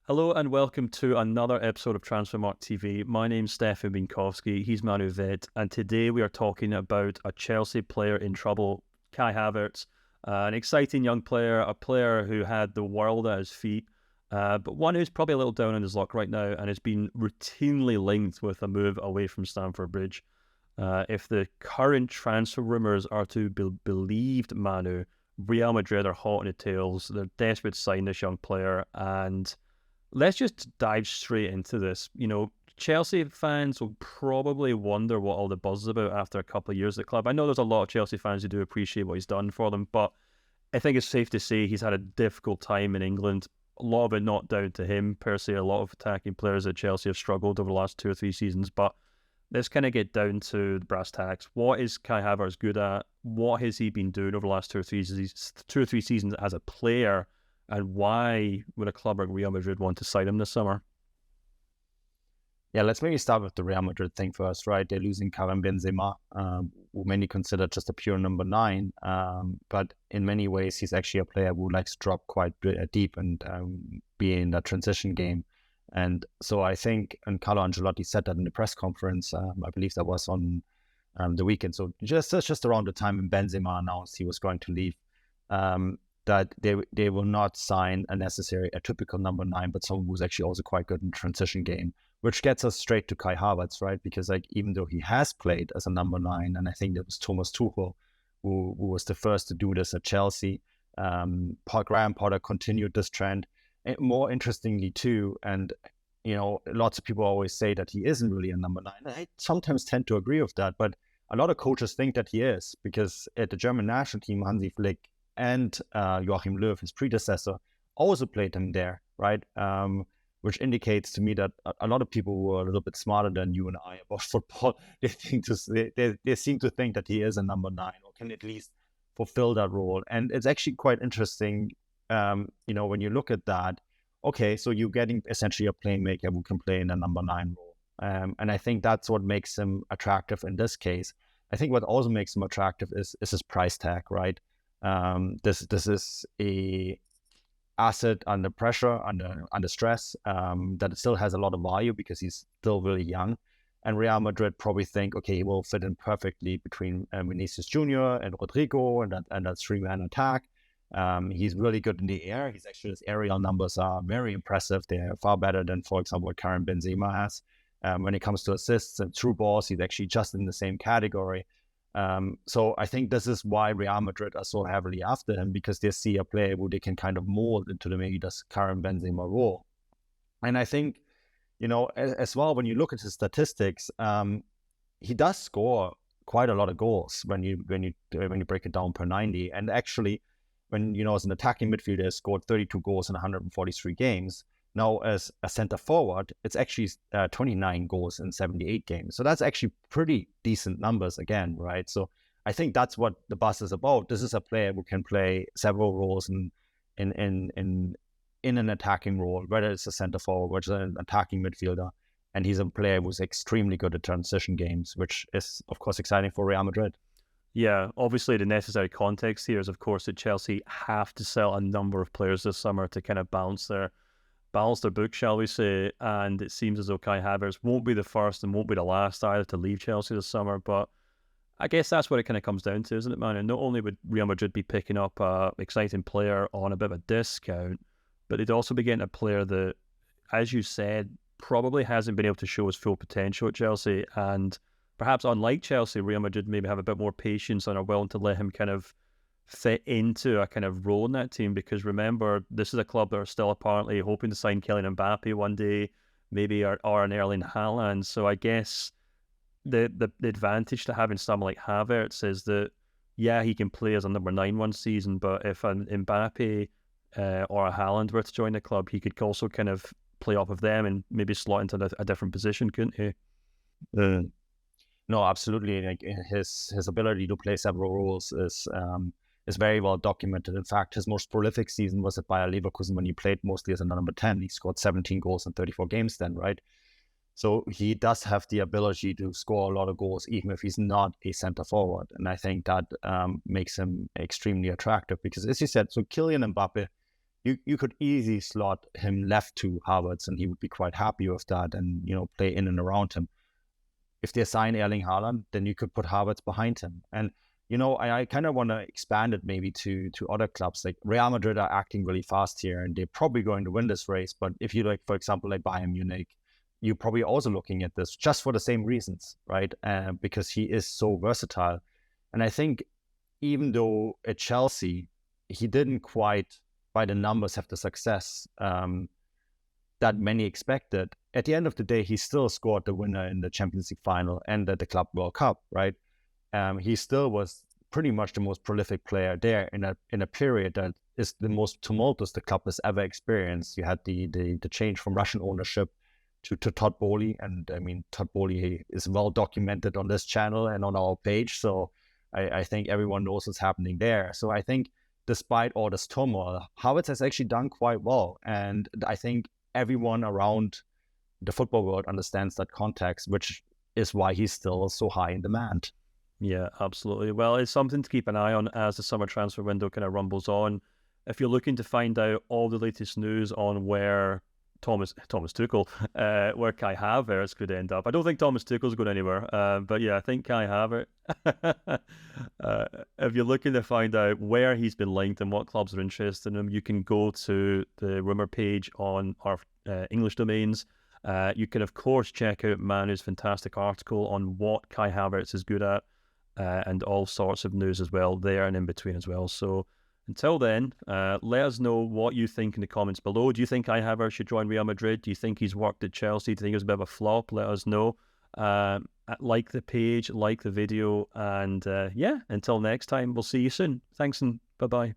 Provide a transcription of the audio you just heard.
Hello and welcome to another episode of Transfermarkt TV. My name's Stefan Bienkowski, he's Manuel Veth, and today we are talking about a Chelsea player in trouble, Kai Havertz, an exciting young player, a player who had the world at his feet, but one who's probably a little down on his luck right now and has been routinely linked with a move away from Stamford Bridge. If the current transfer rumours are to be believed, Manu, Real Madrid are hot on the tails, they're desperate to sign this young player, and let's just dive straight into this. Chelsea fans will probably wonder what all the buzz is about after a couple of years at the club. I know there's a lot of Chelsea fans who do appreciate what he's done for them, but I think it's safe to say he's had a difficult time in England. A lot of it not down to him per se. A lot of attacking players at Chelsea have struggled over the last 2 or 3 seasons, but let's kind of get down to the brass tacks. What is Kai Havertz good at? What has he been doing over the last 2 or 3 seasons as a player? And why would a club like Real Madrid want to sign him this summer? Yeah, let's maybe start with the Real Madrid thing first, right? They're losing Karim Benzema, who many consider just a pure number 9. But in many ways, he's actually a player who likes to drop quite deep and be in that transition game. And so I think, and Carlo Ancelotti said that in the press conference, I believe that was on the weekend. So just around the time when Benzema announced he was going to leave, that they will not sign a typical number 9, but someone who's actually also quite good in the transition game, which gets us straight to Kai Havertz, right? Because even though he has played as a number 9, and I think that was Thomas Tuchel who was the first to do this at Chelsea, Graham Potter continued this trend. And more interestingly too, and lots of people always say that he isn't really a number 9. I sometimes tend to agree with that, but a lot of coaches think that he is, because at the German national team, Hansi Flick and Joachim Löw, his predecessor, also played him there, right? Which indicates to me that a lot of people who are a little bit smarter than you and I about football, they seem to think that he is a number 9 or can at least fulfill that role. And it's actually quite interesting, when you look at that. Okay, so you're getting essentially a playmaker who can play in a number 9 role, and I think that's what makes him attractive in this case. I think what also makes him attractive is his price tag, right? This is a asset under pressure, under stress, that it still has a lot of value because he's still really young. And Real Madrid probably think, okay, he will fit in perfectly between Vinicius Jr. and Rodrigo and that 3-man attack. He's really good in the air. His aerial numbers are very impressive. They're far better than, for example, what Karim Benzema has. When it comes to assists and through balls, he's actually just in the same category. So I think this is why Real Madrid are so heavily after him, because they see a player who they can kind of mold into maybe this Karim Benzema role. And I think, as well, when you look at his statistics, he does score quite a lot of goals when you break it down per 90. And actually, when as an attacking midfielder, he scored 32 goals in 143 games. Now, as a center forward, it's actually 29 goals in 78 games. So that's actually pretty decent numbers again, right? So I think that's what the buzz is about. This is a player who can play several roles in an attacking role, whether it's a center forward, whether it's an attacking midfielder. And he's a player who's extremely good at transition games, which is, of course, exciting for Real Madrid. Yeah, obviously the necessary context here is, of course, that Chelsea have to sell a number of players this summer to kind of balance their book, shall we say, and it seems as though Kai Havertz won't be the first and won't be the last either to leave Chelsea this summer, but I guess that's what it kind of comes down to, isn't it, man? And not only would Real Madrid be picking up an exciting player on a bit of a discount, but they'd also be getting a player that, as you said, probably hasn't been able to show his full potential at Chelsea, and perhaps unlike Chelsea, Real Madrid maybe have a bit more patience and are willing to let him kind of fit into a kind of role in that team, because remember, this is a club that are still apparently hoping to sign Kylian Mbappe one day, maybe or an Erling Haaland. So I guess the advantage to having someone like Havertz is that, yeah, he can play as a number 9 one season, but if an Mbappe or a Haaland were to join the club, he could also kind of play off of them and maybe slot into a different position, couldn't he? No, absolutely. Like his ability to play several roles is very well documented. In fact, his most prolific season was at Bayer Leverkusen when he played mostly as a number 10. He scored 17 goals in 34 games then, right? So he does have the ability to score a lot of goals, even if he's not a center forward. And I think that makes him extremely attractive because, as you said, so Kylian Mbappe, you could easily slot him left to Havertz, and he would be quite happy with that, and play in and around him. If they sign Erling Haaland, then you could put Havertz behind him. And I kind of want to expand it maybe to other clubs. Like Real Madrid are acting really fast here, and they're probably going to win this race. But if you for example, like Bayern Munich, you're probably also looking at this just for the same reasons, right? Because he is so versatile. And I think even though at Chelsea, he didn't quite, by the numbers, have the success that many expected, at the end of the day, he still scored the winner in the Champions League final and at the Club World Cup, right? He still was pretty much the most prolific player there in a period that is the most tumultuous the club has ever experienced. You had the change from Russian ownership to Todd Boehly, and I mean, Todd Boehly is well documented on this channel and on our page, so I think everyone knows what's happening there. So I think despite all this turmoil, Havertz has actually done quite well, and I think everyone around the football world understands that context, which is why he's still so high in demand. Yeah, absolutely. Well, it's something to keep an eye on as the summer transfer window kind of rumbles on. If you're looking to find out all the latest news on where Thomas Tuchel, where Kai Havertz could end up. I don't think Thomas Tuchel's going anywhere, but yeah, I think Kai Havertz. If you're looking to find out where he's been linked and what clubs are interested in him, you can go to the rumour page on our English domains. You can, of course, check out Manu's fantastic article on what Kai Havertz is good at, and all sorts of news as well there and in between as well. So until then, let us know what you think in the comments below. Do you think Kai Havertz should join Real Madrid? Do you think he's worked at Chelsea? Do you think it was a bit of a flop? Let us know. Like the page, like the video, and yeah, until next time, we'll see you soon. Thanks and bye-bye.